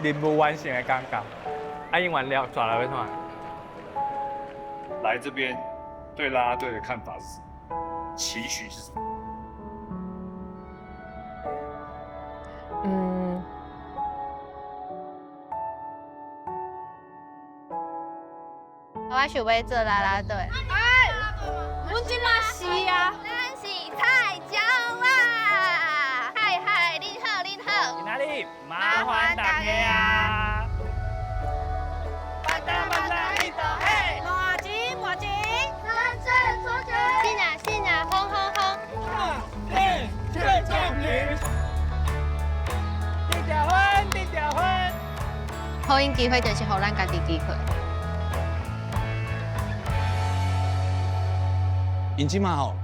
任务完成的感觉。啊，用完了抓来要创。来这边对啦啦队的看法是什么？期许是什么？我想要做啦啦队。阮即马是啊，咱是菜椒啊！嗨嗨，恁好恁好。去哪里？麻烦大家啊！巴达一头嘿！麻吉麻吉，三岁出去。是啊，轰轰轰！最公平。低调分，低调分。好运机会就是互咱家己机会。因即马吼，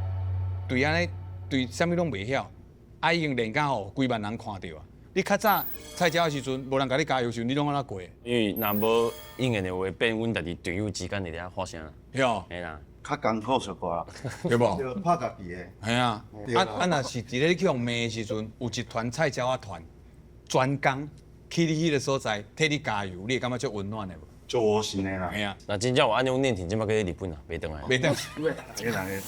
对安尼对啥物拢袂晓，啊已经练到吼规万人看到啊。你较早菜鸟的时阵，无人甲你加油的时阵，你拢安怎过？因为若无应援的话，变阮家己队友之间伫遐发声啦。哟，嘿啦，较艰苦一寡，对无？就拍家己的。系啊，若是伫咧你去用骂的时阵，有一团菜鸟啊团专工去你迄个所在替你加油，你会感觉足温暖的无？做窝心的啦。系啊，那真正有安用练挺，即摆去日本啊，袂倒来。袂得。这个人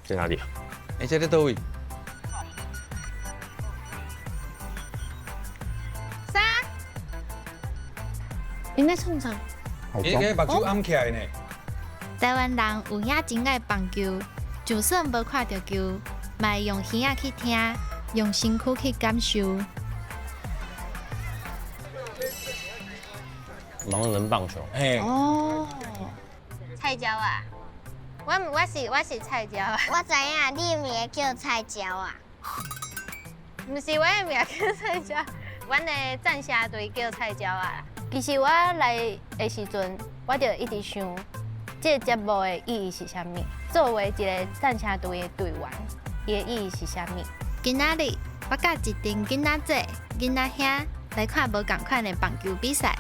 在哪里啊？哎，这在倒位？啥？你在创啥？伊个目睭暗起来呢。台湾人有影真爱棒球，就算无看到球，嘛会用耳仔去听，用身躯去感受。盲人棒球。嘿，哦，菜椒啊！我是菜椒啊！我知影你名叫菜椒啊，毋是我的名叫菜椒，阮的战车队叫菜椒啊。其实我来的时阵，我就一直想，这个节目的意义是啥物？作为一个战车队的队员，伊的意义是啥物？今仔日我甲一群囡仔姐、囡仔兄来看无共款的棒球比赛，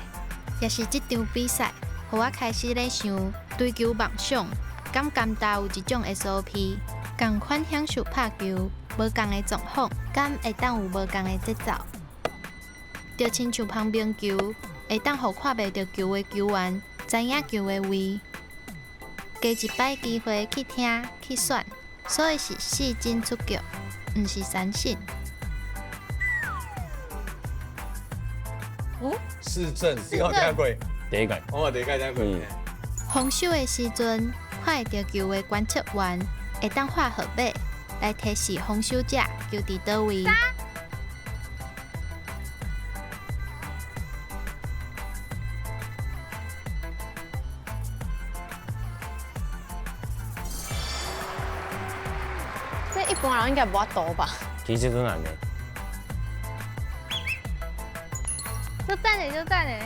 也是这场比赛，互我开始咧想追求梦想。敢甘达有一种 SOP， 共款享受拍球，无共的状况，敢会当有无共的节奏？就亲像旁边球，会当互看袂到球的球员知影球的位，加一摆机会去听去选，所以是四进出局，毋是三振。市政，你有听过？第一届。我第一届听过。防守的时阵，看会到球的观测员会当画号码来提示防守者球伫倒位。这一般人应该无法度吧？其实都难的。就赞嘞，就赞嘞。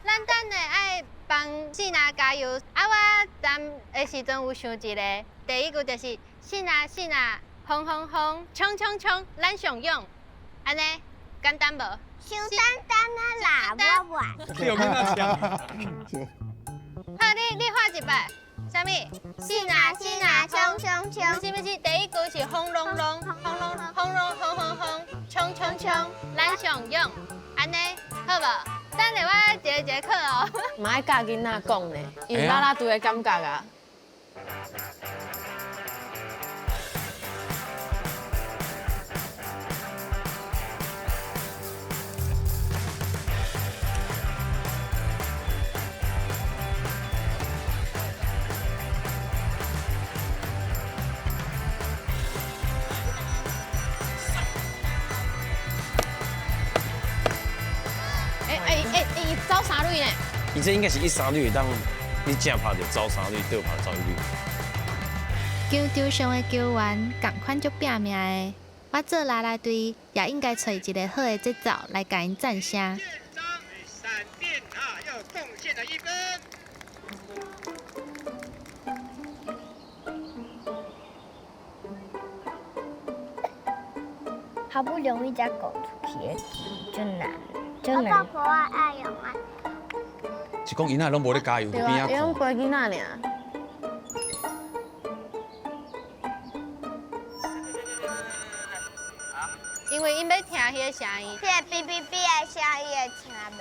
咱等下爱帮细娜加油。啊，我站的时阵有想一个，第一句就是细娜细娜，轰轰轰，冲冲冲，咱上勇。安尼简单无？想简单啊啦，我玩。你有跟他讲？好，你画一摆。啥物？是哪是哪，冲冲冲！是不是第一句是轰隆隆，轰隆轰隆轰轰轰，冲冲冲，咱上勇，安尼好无？等下我一个课哦。嘛爱教囡仔讲呢，因为啦啦队的感觉啊。招啥率呢？伊这应该是一杀率当你正拍就走3垒，倒拍走1垒。球场上的球员共款足拼命的，我做啦啦队也应该找一个好的节奏来甲因赞声。闪电啊，又贡献了1分。好不容易才搞出去的就难，就难。我婆爱用啊。是讲因仔拢无咧加油，对啊，边仔伊拢看。陪囡仔尔。因为因要听迄个声音，这哔哔哔的声音会听袂见。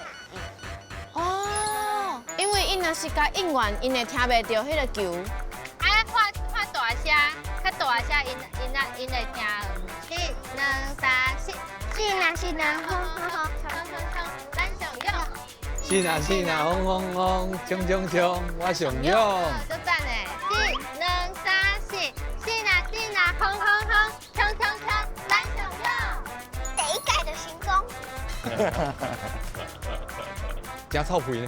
哦，因为因若是甲应援，因会听袂到迄个球。啊，看大声，较大声，因会听。1、2、3、4，是啦，吼吼吼。咱上用。是啊，轰轰轰，冲冲冲，我上勇。就赞诶！1、2、3、4，是啦，轰轰轰，冲冲冲，咱上用。第一届就成功。真臭屁呢！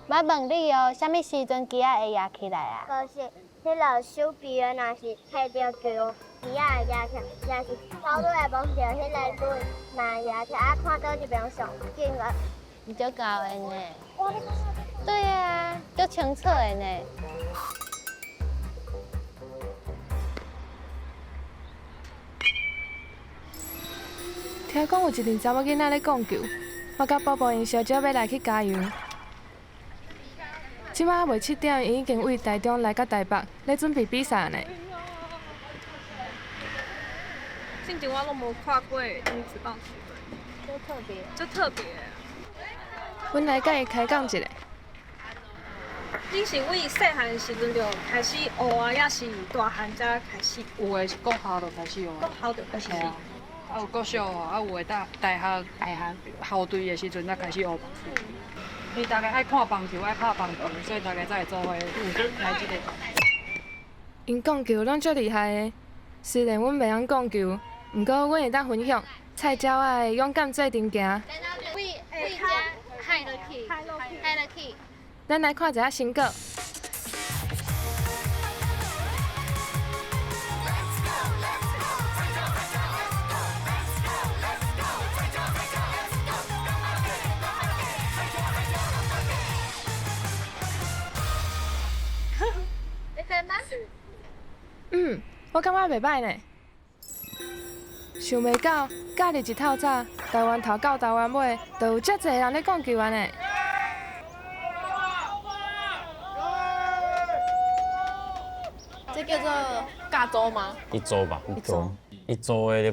我问你哦，什么时阵鸡仔会压起来啊？就是迄落手臂啊，若是摕着球，鱼仔会压起来；若是头拄会摸着迄个轮，嘛压起来。啊，看到这边上紧个。你足够的呢。对啊，足清楚的呢。听讲有一阵查某囡仔咧讲球，我甲宝宝因小姐要来去加油。即摆还未7点，因已经为台中来到台北，咧准备比赛呢。之前我拢无看过女子棒球队，就特别。阮来甲伊开讲一下。你是为细汉的时阵就开始学啊，还是大汉才开始？有的是国校就开始学，国校就开始。啊，有国小学，啊有的大学校队的时阵才开始学棒球。因为大家爱看棒球，爱拍棒球，所以大家才会做伙来这个。因讲球拢足厉害的，虽然阮袂晓讲球，毋过阮会当分享菜鸟仔的勇敢做阵行。为家害落去。咱来看一下新歌。我感觉袂歹呢。想袂到，假日一透早，台湾头到台湾尾，就有遮侪人咧讲球啊呢。这叫做尬周吗？一周吧，一周的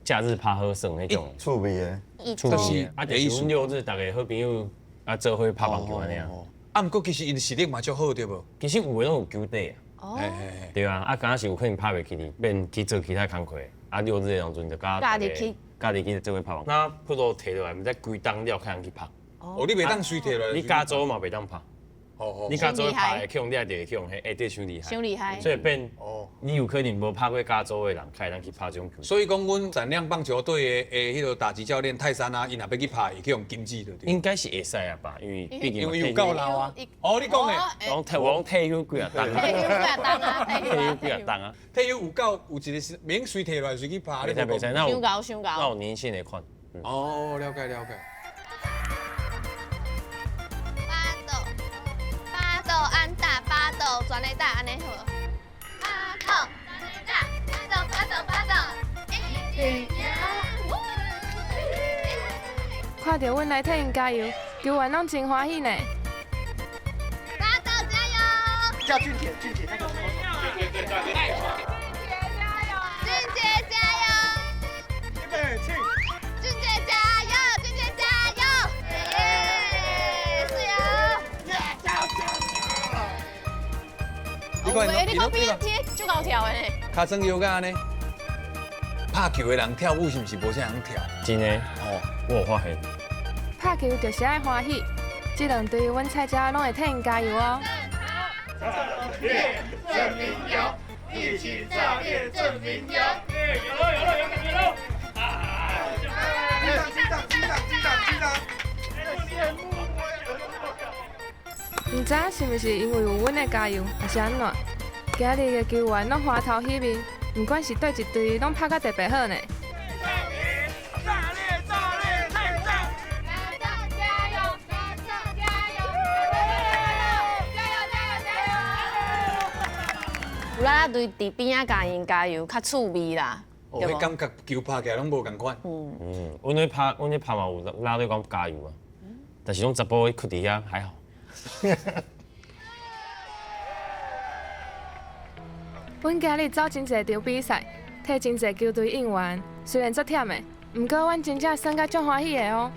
假日拍好耍迄种。趣味的。就是啊，就是阮6日大家好朋友啊做伙拍棒球安尼啊。啊，毋过其实因实力嘛足好对无？其实有诶拢有球队啊。哦。对啊，啊，敢若是有可能拍袂起哩，免去做其他工课。啊，6日的当阵就家己去做伙拍棒。那普罗摕落来，毋知规档了开人去拍。哦，你袂当随摕落来。你加州嘛袂当拍。哦。你加州拍的，去用你也得去用，迄对伤厉害。伤厉害。所以变，你有可能无拍过加州的人，开咱去拍这种球。所以讲，阮闪亮棒球队的迄个打击教练泰山啊，因若要去拍，会去用金子的。应该是会使啊吧，因为毕竟有够老啊。哦，你讲的。我讲退休几啊档啊。退休几啊档啊？退休几啊档啊？退休有够有一个是免随摕落来随去拍。袂使，那有年轻的款。哦，了解。巴豆安打，巴豆转来打，安尼好。巴豆，看到阮来替因加油，球员拢真欢喜呢。巴豆加油！叫俊杰那个。对。俊杰加油！预备起！俊杰加油！你看，你讲比这足够跳的呢。卡装摇杆呢？拍球的人跳舞是毋是无啥人跳？真的哦，我有发现。拍球就是爱欢喜，这2队阮菜鸟拢会替因加油哦。炸裂证明有，一起炸裂证明有。有感觉喽！击掌！唔知是毋是因为有阮的加油，还是安怎？今日的球员拢花头喜面，不管是对一队，拢拍甲特别好呢。有啦队伫边仔甲因加油，较趣味啦。哦，迄感觉球拍起来拢无共款。阮咧拍嘛有拉队讲加油啊，但是拢查甫去伫遐还好。阮今日走真侪场比赛，替真侪球队应援，虽然足忝的，毋过阮真正算甲足欢喜的哦。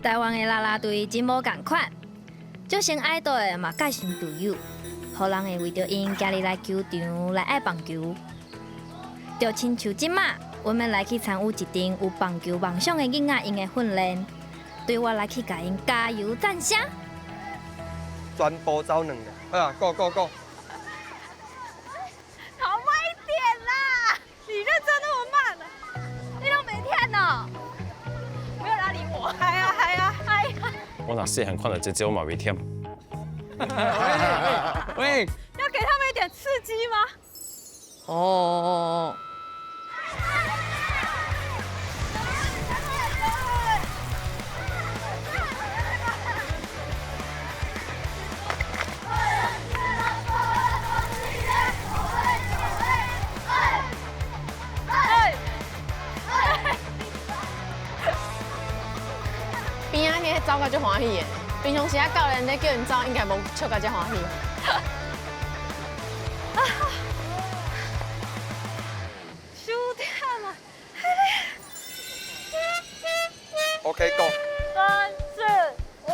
台湾的啦啦队真无共款，足先爱倒的嘛介绍队友，互人会为着因今日来球场来爱棒球。就亲像即马，阮要来去参与一场有棒球梦想的囡仔因的训练，对我来去甲因加油赞声。全部走2个，好啊 ，Go Go Go！ 跑慢一点啦！你认真那么慢呢？你都没听哦？没有人理我。哎呀！我若细汉看到这我嘛袂忝。喂，要给他们一点刺激吗？哦。边仔迄走甲足欢喜的，平常时啊教练咧叫因走，应该无笑甲遮欢喜。输掉了，OK Go！ 3、4、5、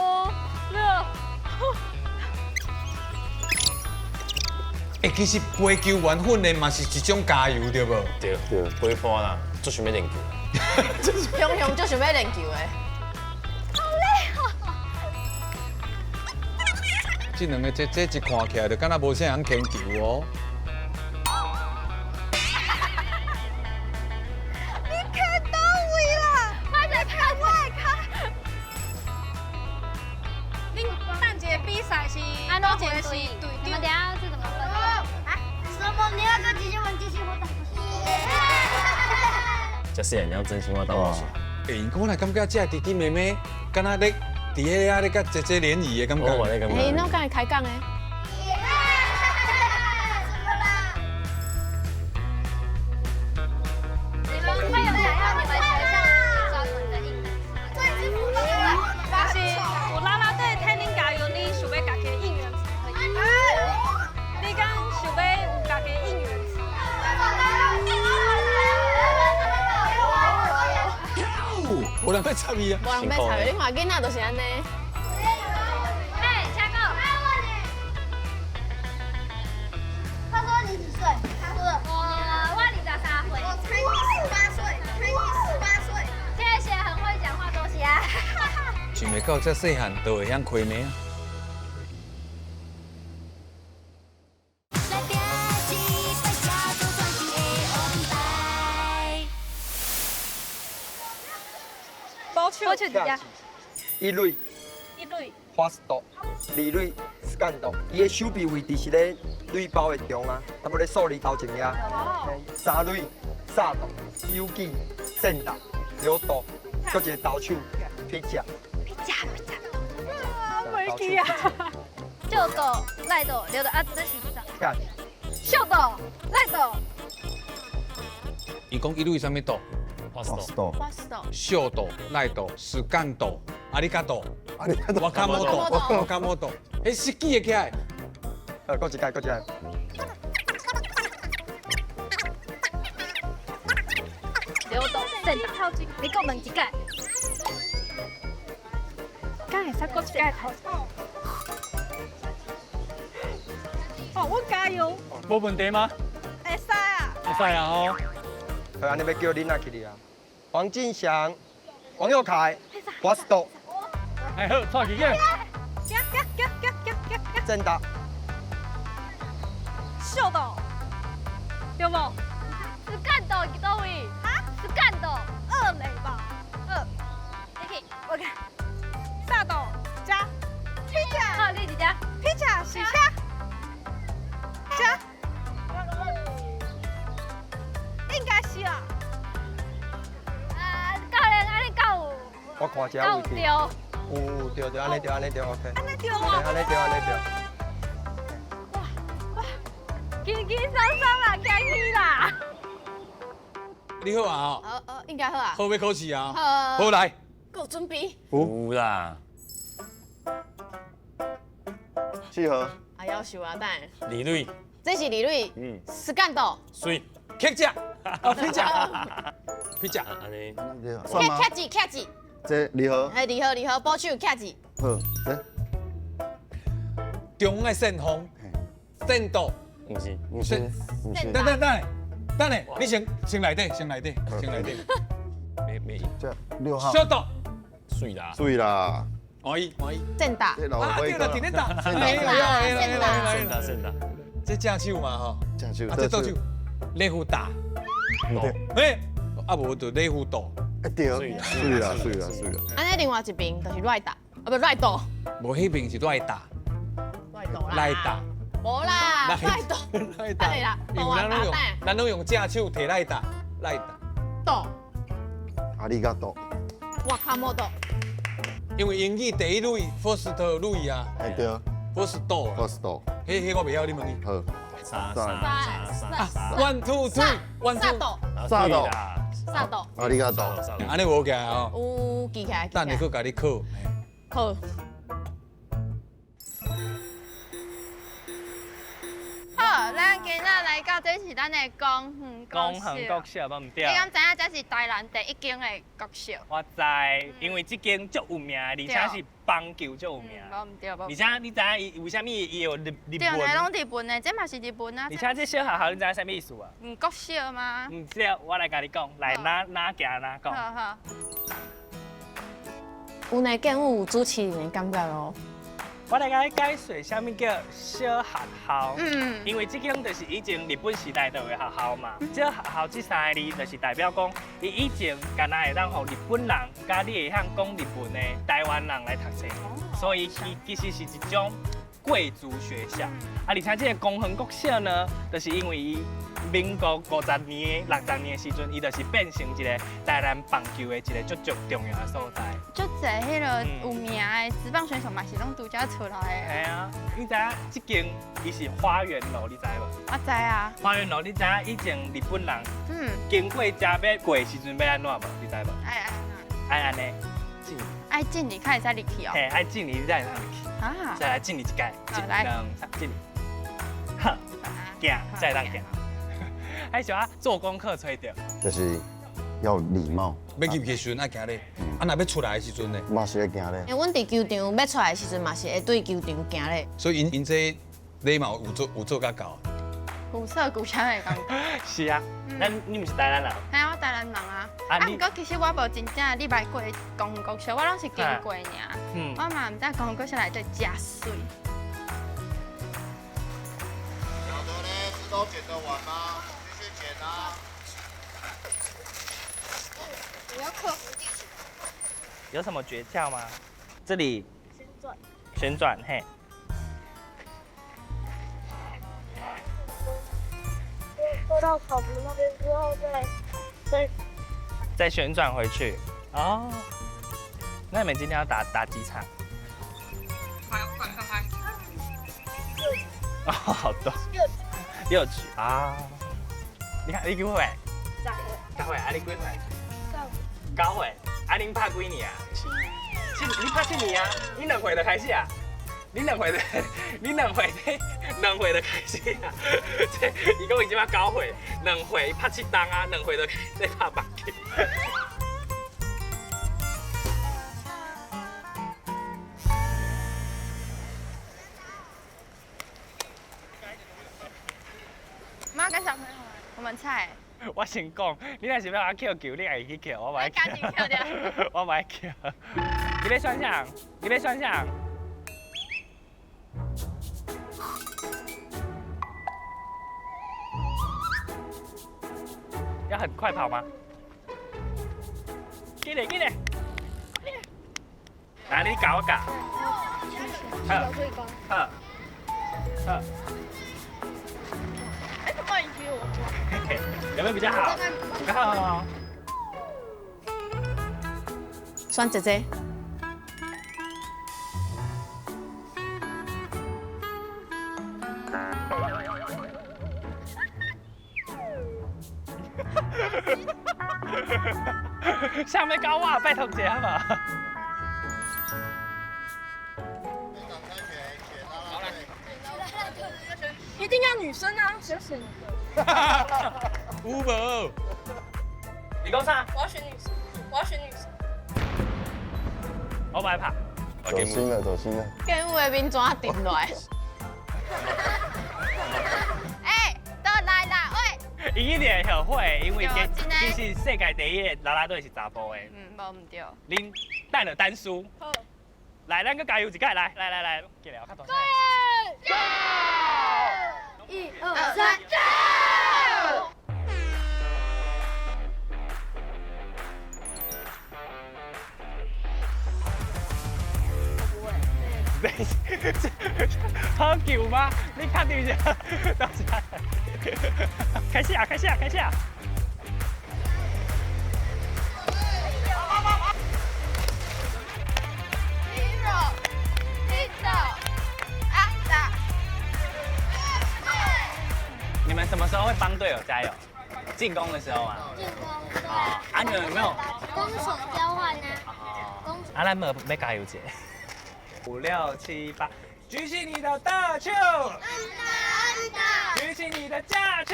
6。其实陪球员训练嘛是一种加油，对无？对，陪伴啦，足想要练球。雄雄足想要练球的。这两个这一看起来就敢若无啥人牵球哦。你看到位啦，慢点看外看。恁蛋姐比赛是安怎一个是队长？你们等下是怎么分的？啊，什么？你要跟机器玩机器活动？这细汉了真心话当老师。我来感觉这弟弟妹妹敢若咧。伫迄啊，咧甲姐联谊的感觉。哎，那敢会开讲的？你们会有想要你们学校专门的应援词？但是有啦啦队替恁加油，你想要家己的应援词？你敢想要有家己的应援词？无人要插伊啊！无人要插伊，你看囡仔就是安尼。下个。他说你几岁？他说我23岁。我猜你18岁。谢谢，很会讲话，多谢啊。想袂到这细汉都会晓开名。保守一下。一垒发度，二垒干度，伊的手臂位置是咧垒包的中啊，差不多咧数字头前遐。三垒杀度，右记正打，留度，搁一个投手劈架。袂记啊。就斗、赖斗、留斗啊，这是啥？秀斗、赖斗。伊讲一垒啥物度？发度。秀度、赖度、实干度、阿里嘎度、瓦卡摩度、瓦卡摩度，迄是记会起来。搁一届。留斗、正打，你给我问一届。敢会使搁一届头？哦，我加油。无问题吗？会使啊。会使啊吼。好，安尼要叫恁仔起哩啊。黄进祥、王佑凯、华斯多。哎好，错几个？正打。秀斗，对无？是干斗几多位？啊？是干斗2垒吧？2。你可以，我看。沙豆加披甲。好，你一只。披甲洗车加。应该是啊。教练，安尼够。我看这位置。对。对，安尼对，OK。安尼对啊。安尼对。轻轻松松啦，行去啦。你好啊应该好啊。好要考试啊？好。好来。够准备。有啦。契合。啊，要求啊，等。李瑞。这是李瑞。斯干豆。水。客家。披甲。披甲。安尼。算吗？客子。这离合。离合，保守客子。好，这。中的旋风。震度。唔是。等下，你先来底。没。这6号。小度。水啦。水啦。满意。正打。对了，停打。正打。这正手嘛吼。正手。这倒手。内湖打。哎，无就内湖倒。对。水啦。安尼另外一边就是赖打，不赖倒。无迄边是赖打。赖打。无啦，赖倒。安尼啦，倒啊打蛋。咱拢用正手摕赖打。倒。阿里嘎多。我卡莫倒。因为英语第一类 first 类啊。哎对。first 倒。迄我袂晓，你问伊。好。三。 1 2 3 1 2。沙豆。阿里嘎多。安尼无起来哦。有记起来。等下佫甲你考。考。好，咱今仔来到这是咱的公园国小，无唔对。你敢知影这是台南第一间的国小？我知，因为这间足有名，而且是棒球足有名。无唔对，而且你知影伊为虾米伊有日对，文？拢日文的，这嘛是日文啊。而且这小学校你知影啥物意思啊？国小吗？唔知，我来甲你讲，来哪行哪讲。好。有呢，建有主持人的感觉咯。我来甲你解释啥物叫小学校。因为这间就是以前日本时代就有学校嘛。小学校这三个字就是代表讲，伊以前敢若会当互日本人，甲你会晓讲日文的台湾人来读册，所以其实是一种贵族学校。而且这个公园国小呢，就是因为伊民国50年、60年的时阵，伊就是变成一个台南棒球的一个足重要的所在。足侪迄个有名的职棒选手嘛，是拢拄则出来的。系啊，你知影这间伊是花园路，你知无？我知啊。花园路，你知影以前日本人经过这要过的时阵要安怎无？你知无？爱安尼，进。爱进你才会使入去哦。嘿，爱进你才会入去。啊。再来进你一届，进2、3，进你。好，行，再当行。还是要做功课找着。就是要礼貌。要入去时阵爱行咧，若要出来的时阵呢？嘛是会行咧。因为阮伫球场要出来的时阵嘛是会对球场行咧。所以因这礼貌有做甲到。古色古香的感觉。是啊，你毋是台南人？嘿，我台南人啊。不过其实我无真正入来过公园国小，我拢是经过尔。我嘛毋知公园国小内底真水。小的呢，石头捡得完吗？继续捡啊！我要克服地形。有什么诀窍吗？这里旋转，嘿。过到草坪那边之后，再旋转回去。哦。那你们今天要打几场？哦，好多。6局啊！你看你几岁？9岁。啊，你几岁？9岁。啊，恁拍几年啊？7，你拍7年啊？你2岁就开始啊？你2岁就开始啊？这伊讲伊即摆9岁，2岁拍7档啊，2岁就在拍棒球。妈跟小朋友我们菜。我先讲，你若是要我捡球，你家己去捡，我袂捡。我袂捡。你要选啥？你要选啥？要很快跑吗？给你。来，你教我教。好，好，好。哎，怎么赢我？有没有比较好？比较好哦。选姐姐。下面教我，拜托一下好不好？一定要女生啊！谁选？有无？你讲啥？我要选女生，我要选女生。我不害怕。走心了，走心了。跟卫兵怎顶落来？哎，都来啦，喂！伊一定很会，因为其实世界第一的啦啦队是查甫的。无唔对。恁带了单输。好。来，咱个加油一届，来，进来，我较大声。1、2、3，走！好球吗？你确定一下？开始啊！开始啊！开始啊！你们什么时候会帮队友加油？进攻的时候吗？进攻。啊，你们有没有？攻守交换呢？啊，咱没要加油者。5、6、7、8，举起你的大球！举起你的假球！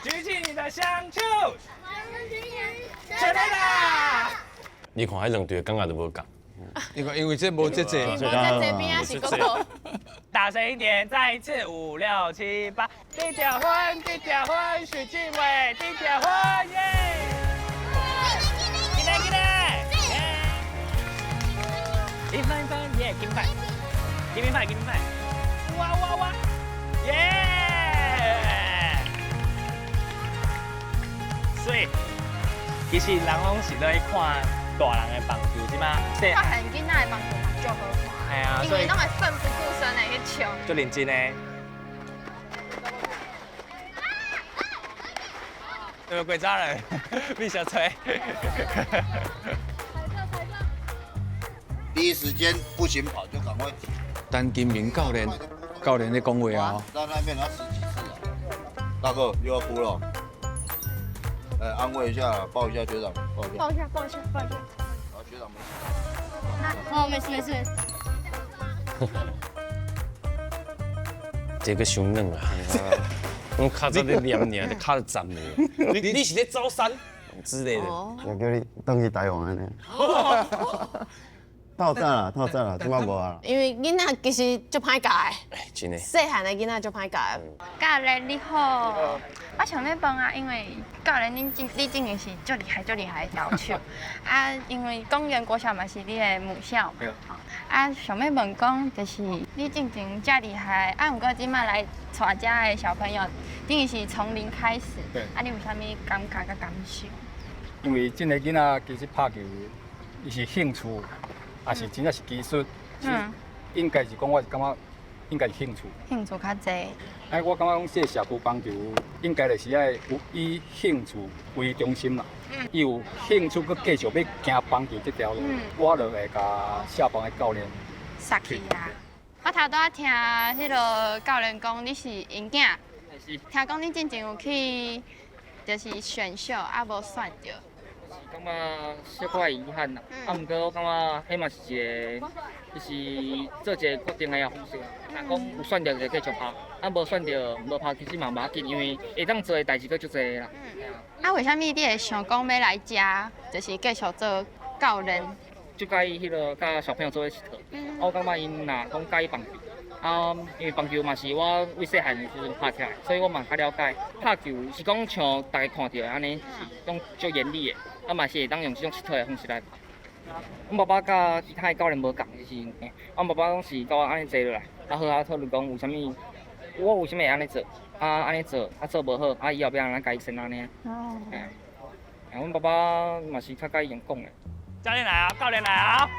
举起你的香球！全来啦！你看，迄两队感觉都无共。因为这无这济，无这济边啊是哥哥。大声一点，再一次5、6、7、8，第条婚，第条婚，许靖伟，第条婚，耶！进来，进来，耶！一分，耶，金牌，金牌，金牌，哇哇哇，耶！所以，其實人攏是在看大人的棒球，是嗎？大汉囡仔的棒球嘛就好看，係啊，因為攏會奮不顧身的去搶。就認真的。有沒有鬼抓人？李小崔。第一時間不行跑就趕快停。陳金明教練在講話啊。到那邊要10幾次了。大哥又要哭了。安慰一下，抱一下學長，抱一下。抱一下，抱一下，抱一下。好，學長沒事。哦，沒事沒事。這個傷嫩啊！我卡在咧黏黏，你卡得站咧。你是咧走山之類的。我叫你登去台灣呢。透早啦，即擺無啊。因為囡仔其實足歹教的，真的。細漢的囡仔足歹教的。教練你好，我想要問啊，因為教練你進前是足厲害的投手，啊，因為公園國小嘛是你的母校，啊，想要問講就是你進前遮厲害，啊，毋過即馬來帶遮的小朋友，等於是從零開始，啊，你有啥物感覺甲感受？因為這個囡仔其實拍球，伊是興趣。也是真正是技術，應該是講我是感覺應該是興趣。興趣較濟。哎，我感覺講這社區棒球應該就是愛有以興趣為中心啦。伊有興趣佮繼續要行棒球這條路，我就會甲下棒的教練殺去啊！我頭拄仔聽迄個教練講你是因囝，聽講你之前有去就是選秀，啊無選着。感覺小可遺憾啦，啊，毋過我感覺迄嘛是一個，就是做一個決定的方式啦。若講有選到就繼續拍，啊無選到無拍其實嘛無要緊，因為會當做的代志佫足濟啦。啊，為啥物你會想講要來遮，就是繼續做教練？就介意迄個甲小朋友做伙佚佗，我感覺因若講介意棒球，啊，因為棒球嘛是我為細漢的時陣拍起來，所以我嘛較了解。拍球是講像大家看到的安尼，是講足嚴厲的。啊嘛是會當用這種佚佗的方式來拍。阮爸爸甲其他的教練無共，就是阮爸爸講是甲我安尼坐落來，啊好啊討論講有啥物，我為啥物會安尼做，啊安尼做，啊做無好，啊以後要安怎改善安尼。哦。阮爸爸嘛是較介意用講的。教练来啊，教练来啊！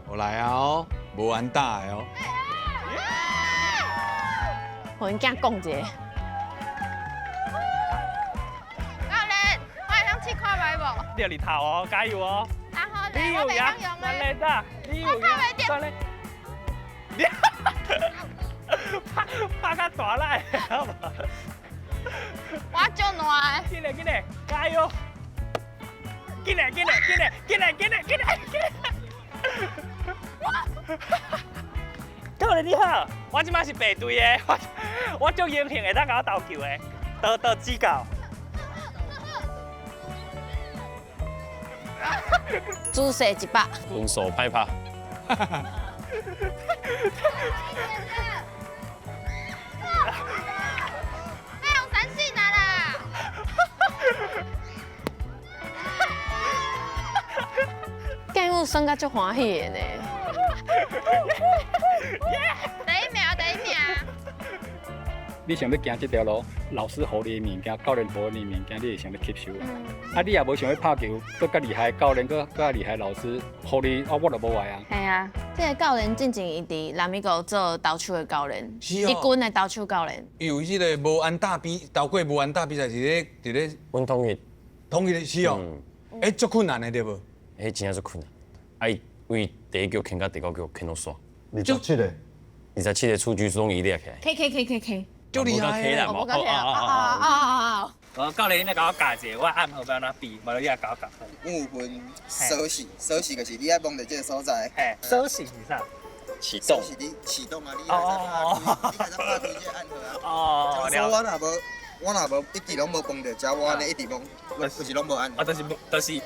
我来啊哦，无安打的哦。我因囝讲一下。教练，我会想试看卖无？你有头哦，加油哦！然后呢，我袂想用锻嘞。炼的，你有呀？锻炼。你拍较大来，好无？我足烂。紧嘞，紧嘞，加油！紧嘞，紧嘞，紧嘞，紧嘞，紧嘞，紧嘞，紧嘞！教练你好，我即摆是白队的，我足英雄会当甲我投球的，倒指教。姿势一百，分手拍拍。要用三性的啦！干我算甲足欢喜的呢。第一名，第一名。你想要行这条路，老师给你的物件，教练给你的物件，你会想要吸收。啊，你也无想要拍球，搁较厉害的教练，搁较厉害的老师，给你，我就无爱啊。系啊，这个教练进前伊伫南美国做投手的教练，是哦一军的投手教练。有迄个无安打投过无安打比赛是咧，阮统一，统一的是哦。足困难的对无？迄真正足困难，啊伊为第一局牵到第九局牵到煞。27个，27个出局中伊掠起来。K，足厉害的。我讲起来啊！教练，你来甲我教一下，我暗号要安怎比，无你来甲我教。阮有分锁死，锁死就是你爱摸着这个所在。嘿，锁死是啥？启动。是你启动啊，你开始拍开这个暗号啊。哦，了。我若无一直拢无碰着，只我安尼一直摸，就是拢无按。就是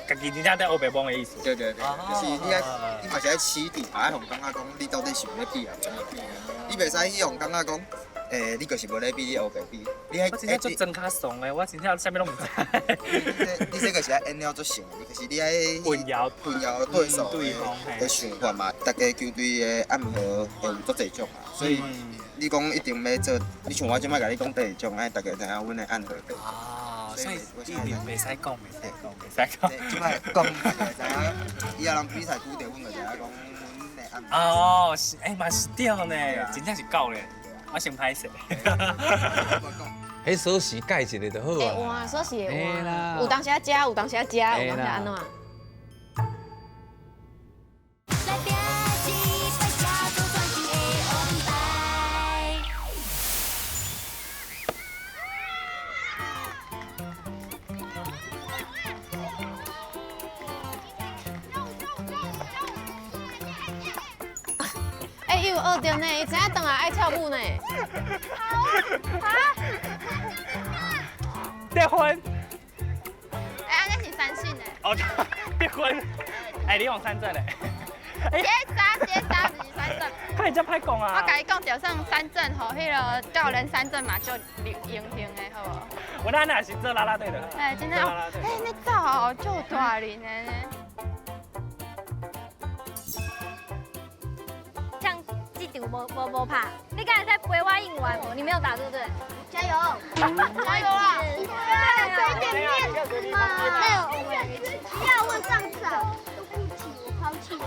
家己真正在黑白摸的意思。对，就是你嘛是爱起底，爱互感觉讲你到底是要比啊？你袂使去互感觉讲，你就是无咧比，你黑白比。我真正做真卡怂的，我真正啥物拢唔知。你这个是爱按了做成，就是你爱混淆对手的想法嘛。大家球队的暗号会有足侪种啊，所以。你讲一定要做，你像我即摆甲你讲第一种，大家知影阮的暗号。所以一定袂使讲，袂使讲。即摆讲大家知影，以后人比赛拄着阮就知影讲阮的暗号。哦，是，嘛是对呢，真正是教练，我先歹势。迄锁匙改一个就好啊。会换锁匙会换，有当时啊食，有当时啊食，有当时安怎？伊有2点呢，伊知影回来爱跳舞呢。结婚？安尼是三性的。哦，结婚？你用3正嘞？结扎不是3正。看你这歹讲啊！我甲你讲，就算3正，吼，迄个教练3正嘛，就英雄的，好无？我咱也是做啦啦队的。真的哦，你早就大龄的呢。像这场无拍，你刚才在陪我应援无？你没有打对不对？加油！加油啦！随便面嘛，不要问上场，对不起，我抛弃了。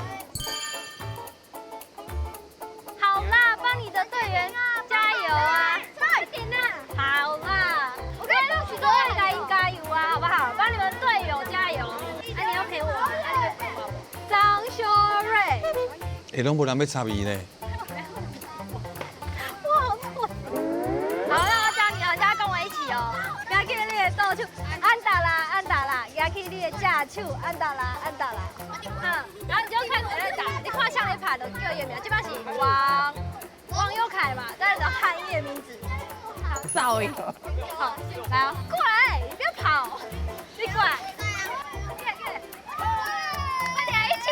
好啦，帮你的队员加油啊！快点啊！好啦，我跟你说，许多人应加油啊，好不好？帮你们队友加油！那你要陪我，那你会陪我。张修睿。拢无人要插伊呢。好，那我教你哦，大家跟我一起哦。举起你的倒手，按打啦，举起你的正手，按打啦。然后你就看谁在打，你看向你拍的叫叶名，这边是王佑凯嘛，但是汉叶名字。好，噪音。好，来哦，过来，你不要跑，你过来。快点，一起。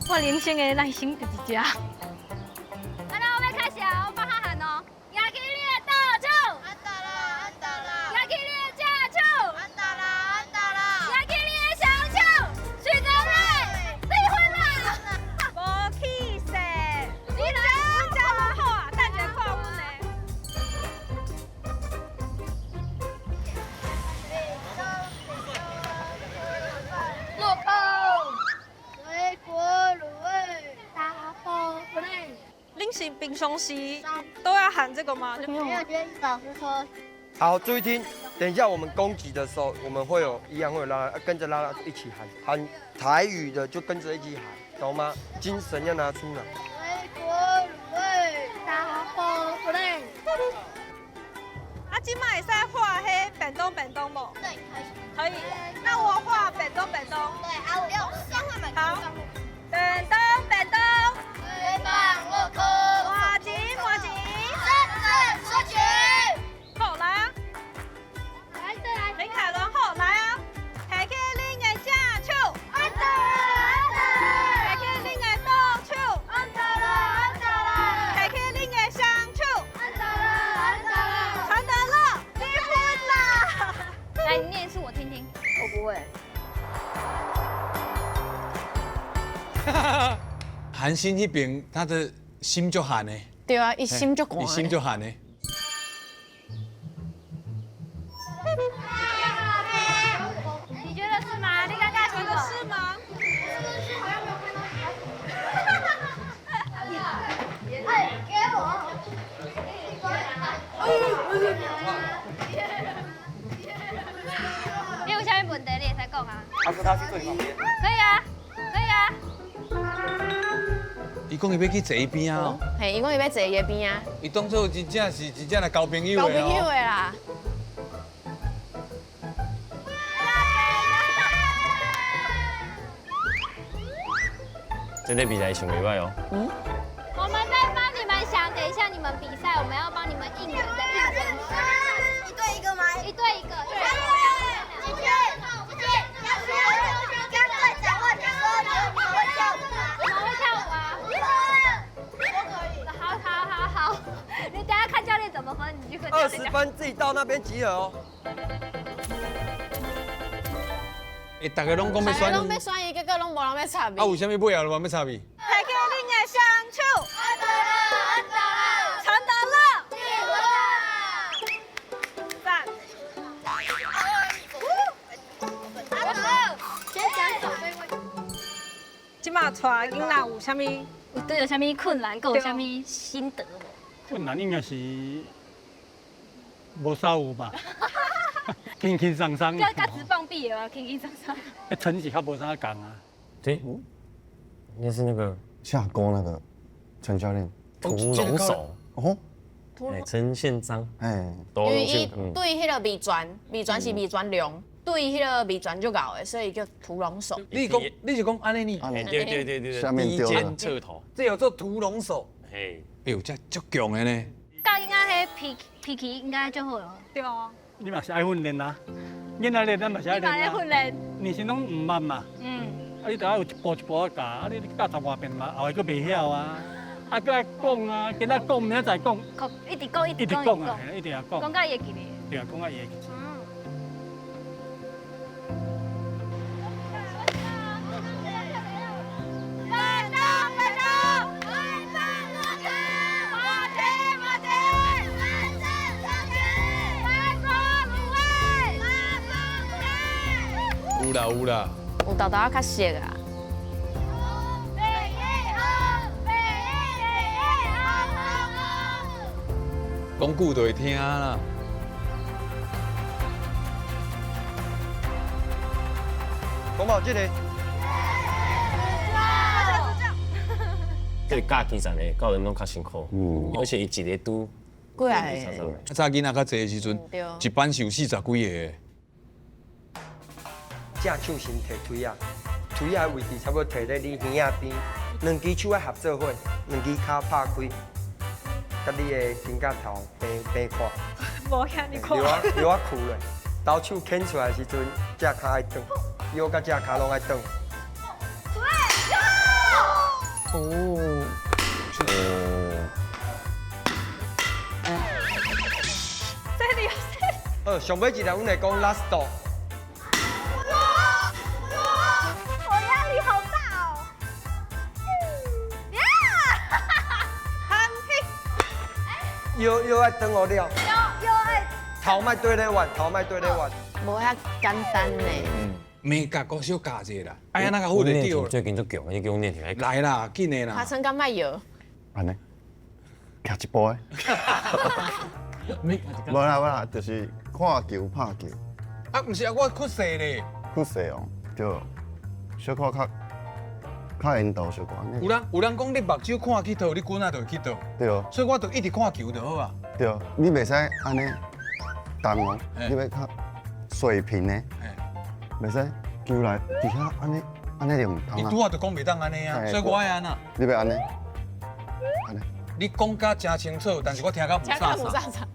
我人生的耐心就是这。好，那我们开始啊，我帮他喊哦。举起你的倒手，按打啦。举起你的正手，按打啦。举起你的小手，许宗睿，离婚啦！无气势，你来我家蛮好啊，等下看阮的。平常时都要喊这个吗？没有，觉得老师说。好，注意听，等一下我们攻击的时候，我们会有一样会有啦啦，跟着啦啦一起喊台语的就跟着一起喊，懂吗？精神要拿出来。回国卤味大火不累。啊，今麦会使画黑本东不？对，可以。那我画本东。对，啊，我要先画满。好，本东。水棒落空。马吉。正说起。好来啊！林凯伦好来啊！抬起恁的正手，安得啦！抬起恁的左手，安得啦！抬起恁的双手，安得啦！传得了，离婚啦！来，你念一次我听听。我不会。韩信那边他的心就寒呢。对啊，一心就寒。一心就寒呢。你觉得是吗？你刚刚觉得是吗？哎，给我。你有啥问题你会使讲啊？他说他是最旁边。可以啊。伊讲伊要去坐伊边啊。嘿，伊讲伊要坐伊边啊。伊当作真正是真正的交朋友的哦。交朋友的啦。这个比赛想袂歹哦。我们在帮你们想，等一下你们比赛，我们要帮你们应援的应援。一对一个吗？一对一个。姐姐，要说，跟队长问你说你会跳舞吗？我会跳舞啊。都可以。好，你等下看教练怎么分，你就跟教练20分自己到那边集合哦。大家拢讲要选。大家拢要选伊，结果拢无人要插伊。啊，为什么尾后要插伊？抬起恁的双手，安得啦！传得了，赞。先讲手背位。今嘛带囡仔有啥物？都有啥物困难，有啥物心得无？困难应该是无啥有吧，轻轻松松。甲直棒毕业啊，轻轻松松。成绩较无啥讲啊。对，应该是那个下锅那个陈教练。屠龙手。哦。陈宪章。哎。因为伊对迄个米泉是米泉龙，对迄个米泉就搞的，所以叫屠龙手。你是讲安尼呢？对。下面丢肩侧头。这有做屠龙手。嘿。哎呦，这足强的呢。教囡仔迄脾气应该就好哦。对啊。你嘛是爱训练啦，囡仔练咱嘛是爱练啦。你嘛爱训练。年轻拢唔慢嘛。啊，你得有一步一步教，啊，你教10外遍嘛，后来佫袂晓啊。啊，佫爱讲啊，今仔讲，明仔再讲。一直讲啊，一定要讲。讲到伊会记哩。对啊，讲到伊会记。有啦，有豆豆较熟啊。讲久就会听啦。讲好这个。这教基层的教练拢较辛苦，而且伊一个拄。过来。啊，早囡仔较济的时阵，一班是有40几个。正手先摕腿啊，腿啊位置差不多摕在你耳仔边，两只手要合做伙，两只脚拍开，甲你的肩胛头平看。无遐尼看。腰啊屈咧，刀手牵出来的时阵，只脚爱转，腰甲只脚拢爱转。哦。这里有。上尾一条阮会讲 last door。腰爱转好了，腰爱头莫对咧弯，头莫对咧弯，无遐简单呢。美甲国小教者啦，哎呀那个好得掉。最近足强，你叫我练起来。来啦，紧的啦。他撑干卖药。安尼。徛一步的。无啦，就是看球拍球。啊，毋是啊，我屈势咧。屈势哦，就小可较引导小可。有人讲你目睭看去倒，你滚啊就会去倒。对。所以我就一直看球就好啊。对，你袂使安尼动哦，你要较水平的，袂使球来伫遐安尼就唔通啊。伊拄啊就讲袂当安尼啊，所以我爱安那。你要安尼？你讲甲真清楚，但是我听甲唔飒飒。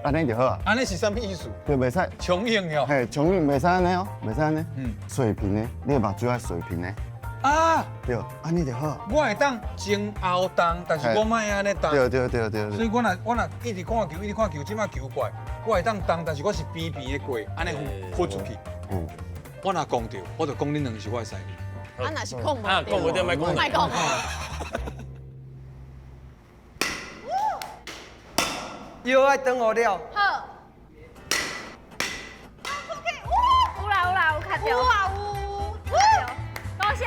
安尼就好啊。安尼是啥物意思？就袂使重影哦。嘿，重影袂使安尼哦，袂使安尼。水平的，你的目睭要水平的。啊。对，安尼就好。我会当前后动，但是我莫安尼动。对。所以我若一直看球，即摆球怪，我会当动，但是我是边的过，安尼豁出去。我若讲着，我就讲恁两是我的使。啊，若是讲无，讲无对，莫讲。又爱等我了。好。有啦，有卡到。有啊有。多谢。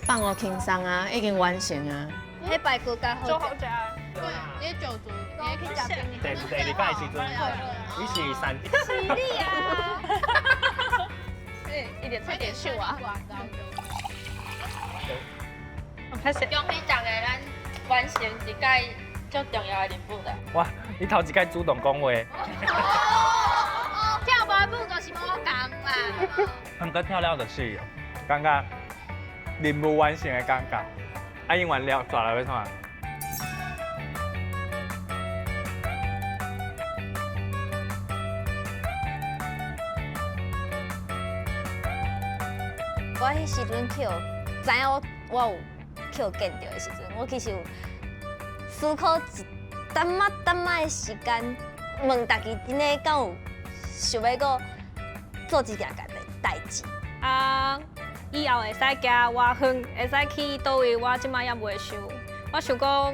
放我轻松啊，已经完成啊。迄排骨较好。做好食。对，你酒足，你也可以食冰。第二摆时阵，你是3点。是你啊！一点菜点秀啊！开始。中午食的咱完成一届最重要的任务啦。哇，你头一届主动讲话。跳舞舞就是无共啦。很更跳了就是有，感觉任务完成的感觉。啊，演完了抓来要创。我迄时阵去，知影我有去见到的时阵，我其实有思考一淡仔的时间，问大家真的敢有想要搁做一件代志？啊，以后会使行偌远，会使去倒位，我即摆也袂想。我想讲，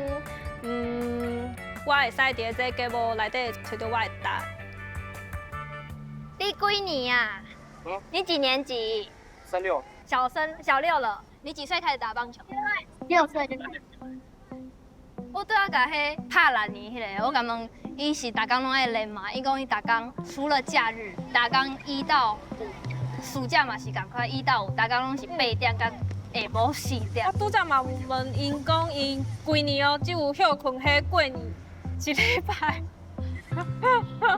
我会使伫这节目内底找到我的答案。你几年啊？你几年级？36。小6了。你几岁开始打棒球？6岁就开始。我对我甲迄拍6年迄个，我甲问，伊是逐工拢爱练嘛？伊讲伊逐工除了假日，逐工1到5，暑假嘛是共款1到5，逐工拢是8点甲下晡4点。我拄则嘛问因讲，因规年哦只有休困迄过年1礼拜。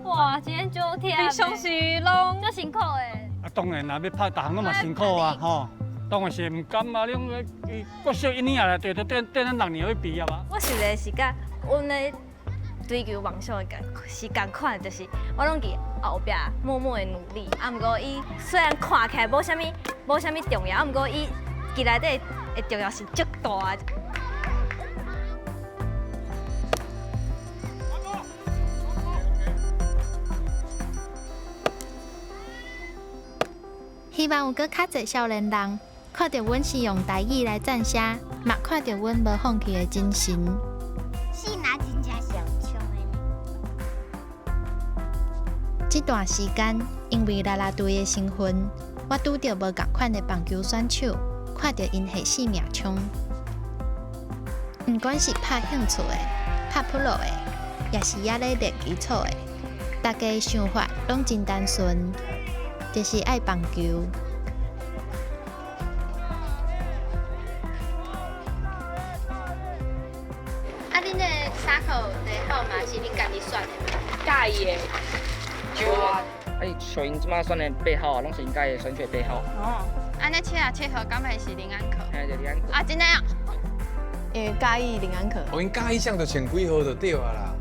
哇，今天9天。平常时拢足辛苦诶。啊，当然啦，要拍逐项拢嘛辛苦啊，吼。当然是唔甘啊，你国小1年啊，就等咱6年要毕业啊。我想的是甲阮的追求梦想的是共款，就是我拢伫后壁默默的努力。啊，毋过伊虽然看起来无啥物重要，啊，毋过伊其内底的重要是足大的。希望有搁较侪少年人看到阮是用台语来撰写，嘛看到阮无放弃的精神。是哪真正上唱的？这段时间，因为啦啦队的身份，我拄到无共款的棒球选手，看到因下死命冲。不管是拍兴趣的、拍普罗的，也是也咧练基础的，大家的想法拢真单纯，就是爱棒球。啊，恁的衫裤的号码是恁家己选的？介意的。有啊。小英即马选的8号啊，拢是因家己选取8号。哦。安尼切合，敢会是林安可？嘿，就林安可。啊，真的啊？因为介意林安可。哦，因介意上就穿几号就对啊啦。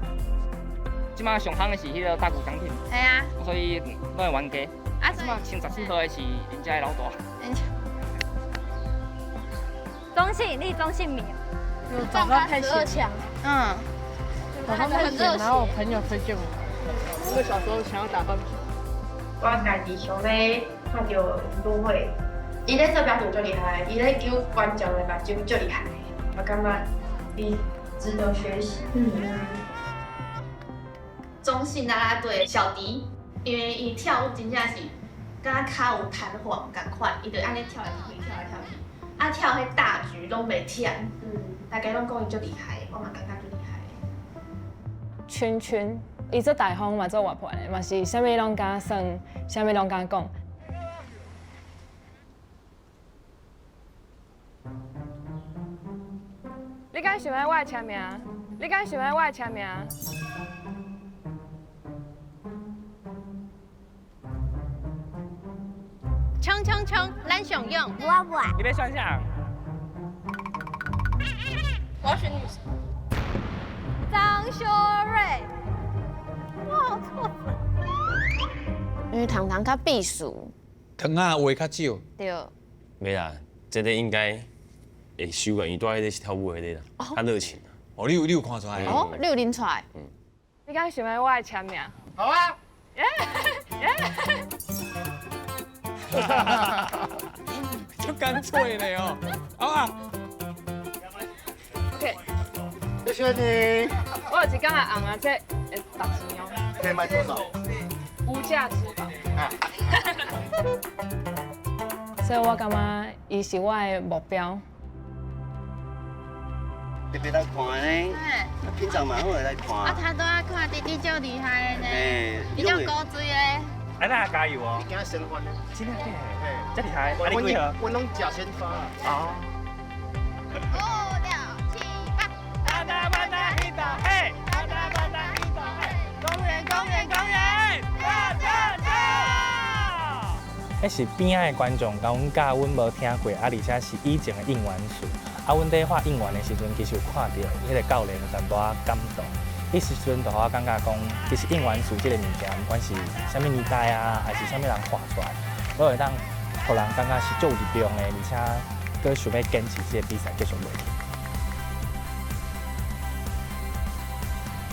即马上夯的是迄个大谷翔平。系啊。所以拢会冤家。啊，即马穿14号的是人家的老大。中信，你中信迷。有早上太12强。嗯。早上太闲，然后我朋友推荐我。因为小时候想要打棒球。我家己想要看到芦荟，伊咧做表演就厉害，伊咧救观众的目睭就厉害，我感觉伊值得学习。中性啦啦队小迪，因为伊跳舞真正是，敢脚有弹簧共款，伊就安尼跳来跳去，跳来跳去，啊跳迄大局拢袂忝，大家拢讲伊足厉害，我嘛感觉足厉害。群群，伊做大方嘛做活泼的，嘛是啥物拢敢算，啥物拢敢讲。你敢想要我的签名？你敢想要我的签名？冲冲冲，咱上用！我。你别想想。我要选女生。张秀瑞。哇，错了。因为糖糖较避暑，糖啊话较少。对。没啦，这个应该会收个，因为在迄个是跳舞迄个啦，较热情。哦，你有看出来？哦，你有拎出来。你敢想要我的签名？好啊。耶耶！就干脆了哦。好啊。OK。谢谢你。我有一缸的红啊，这会值钱哦。可以卖多少？无价之宝。所以我感觉伊是我的目标。特别来看呢，平常蛮好来看。啊，他都要看弟弟就厉害的呢，你就高追的。哎，那加油哦！你今先翻呢？真的假？真厉害！啊，你几号？我拢假先发。哦。5、6、7、8，哒哒哒哒一打嘿，哒哒哒哒一打嘿，公园公园公园，哒哒哒。迄是边仔的观众甲阮教，阮无听过，而且是以前的应援术。啊，阮在画应援的时阵，其实有看到迄个教练全部啊感动。迄时阵，就我感觉讲，其实应援术这个物件，不管是啥物年代啊，还是啥物人画出来，都会当互人感觉是足有力量的，而且佫想要坚持这个比赛继续落去。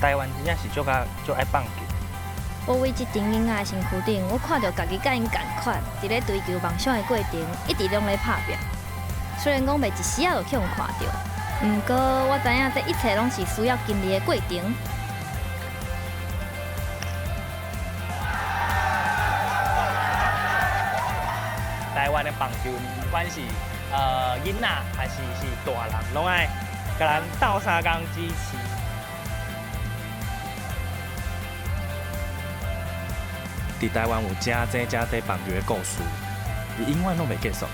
台湾真正是足爱棒球。我为这场囡仔的身躯顶，我看到家己甲因同款，伫咧追求梦想的过程，一直拢咧拍拼。虽然讲袂一时仔就去互看到，毋过我知影这一切拢是需要经历的过程。台湾的棒球，不管是囡仔还是大人，拢爱甲人斗相共支持。伫台湾有真多棒球的故事，伊永远拢袂结束。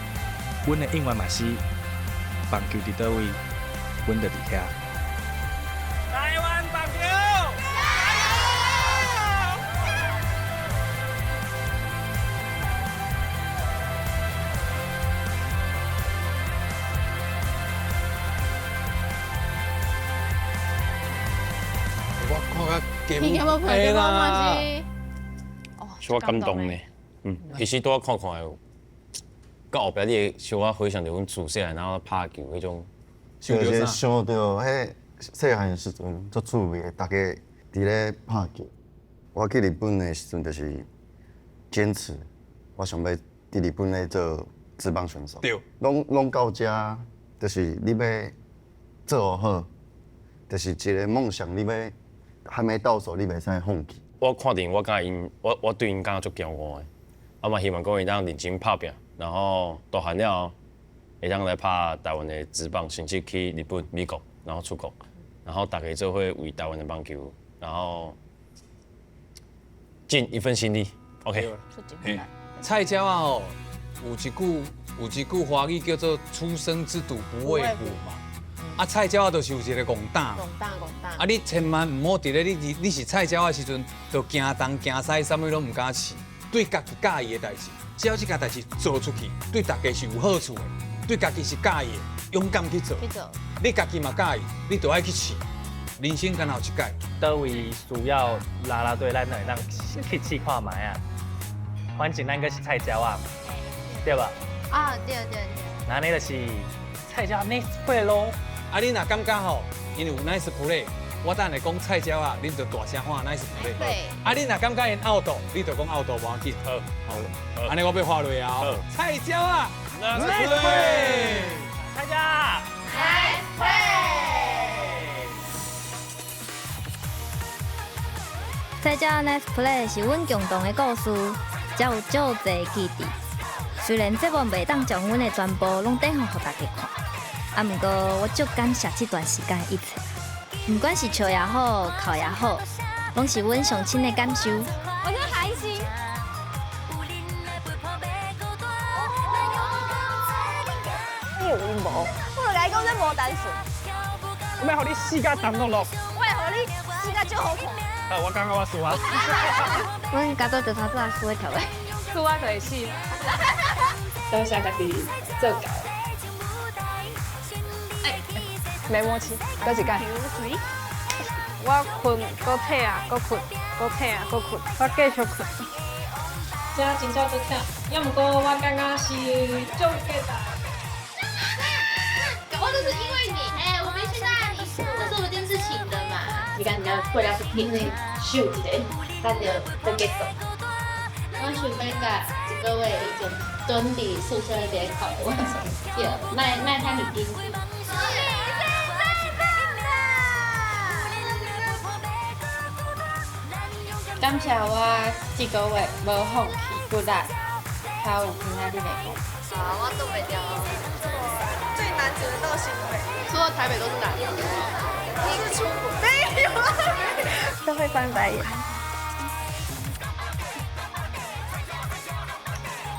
阮的应援嘛是棒球伫倒位，阮就伫遐。台湾棒球！我看甲你有冇陪我嘛是？是我感动呢。其实拄我看有。到后壁你会小可回想着阮自细汉然后拍球迄种，就是想到迄细汉的时阵足趣味的，大家伫咧拍球。我去日本的时阵就是坚持，我想要伫日本咧做职棒选手。对，拢到遮，就是你要做好，就是一个梦想，你要还没到手，你袂使放弃。我看定我甲因，我对因感觉足骄傲的，我嘛希望讲伊当认真拍拼。然后大汉了，会当来拍台湾的职棒，甚至去日本、美国，然后出国，然后大家做伙为台湾的棒球，然后尽一份心力。OK。菜鸟啊吼，有一句华语叫做“初生之犊不畏虎”嘛。啊，菜鸟啊，就是有一个戆胆。啊，你千万唔好伫咧你是菜鸟的时阵，就惊东惊西，啥物拢唔敢试，对家己介意的代志。只要这件代志做出去，对大家是有好处的，对家己是介意的，勇敢去做。你家己嘛介意，你就爱去试。人生刚好一届，倒位需要啦啦队，咱就会当去试看卖啊。反正咱个是菜鸟啊，对吧？啊，对。那你就是菜鸟 nice play 咯。啊，你若感觉吼，因为有 nice play。我等下讲菜鸟啊，恁就大声喊 nice play。啊，你若感觉因 out， 你就讲 out 无要紧。好，安尼我要画落啊。菜鸟啊 ，nice play。菜鸟 ，nice play。菜鸟 Nice Play 是阮共同的故事，才有足侪记忆。虽然节目袂当将阮的全部拢展现互大家看，毋过我足感谢这段时间的一切。不管是笑也好，哭也好，拢是阮上深的感受。我真开心。你有阴谋？我就甲你讲，这无单纯。我要互你死甲重落落。我会互你死甲足好看。好，我感觉我输啊。阮家族就差做输的条尾，输我就会死。当下家己做到。没默契，搁一届。我困，搁退啊，搁困，搁退啊，搁困，我继续困。这真正足忝，要毋过我感觉是足简单。我都是因为你，我没去那里，这是我今次请的嘛。你看人家过来是天天秀一个，咱就结束。我想要甲一个月已经蹲伫宿舍那边考我对，卖太认真。感谢我这个月无放弃，不力，还有其他你袂讲。好，我都袂掉。最难只能到新北，除了台北都是难的。你是出国？没有啊，都会翻白眼。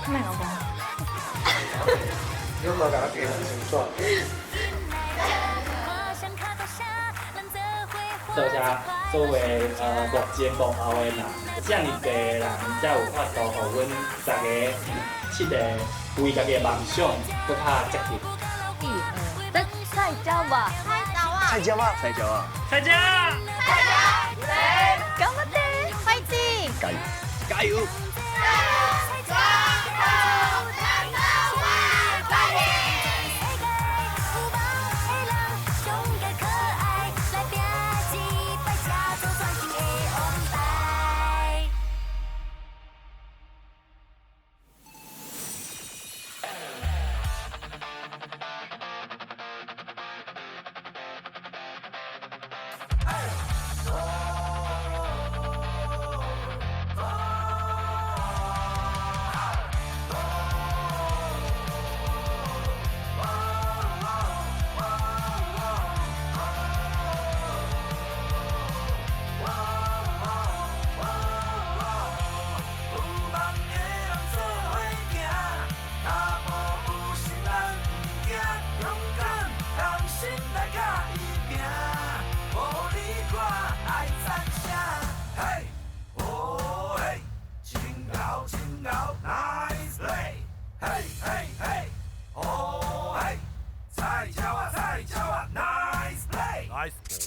卖老公。你有冇甲我给清楚？大家作为目前幕后的人，这样多人才有法度，互阮大家去为家己的梦想搁较接近。菜椒吧，菜椒啊！菜椒啊！菜椒！頑張ってファイティング！加油！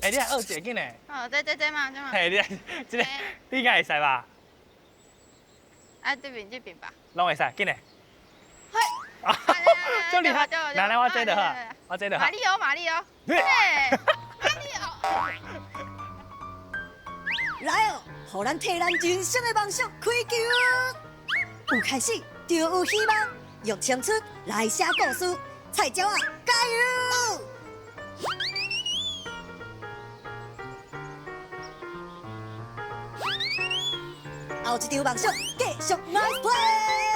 你来二姐紧嘞？哦，这嘛，这嘛。嘿，这个你应该会使吧？啊，这边吧。拢会使，紧嘞。嘿。就厉害！来，我这就好，我这就好。马里奥。对。来哦，互咱替咱人生的梦想开球。有开始就有希望，用青春来写故事。菜椒啊，加油！后一场梦想继续 nice play。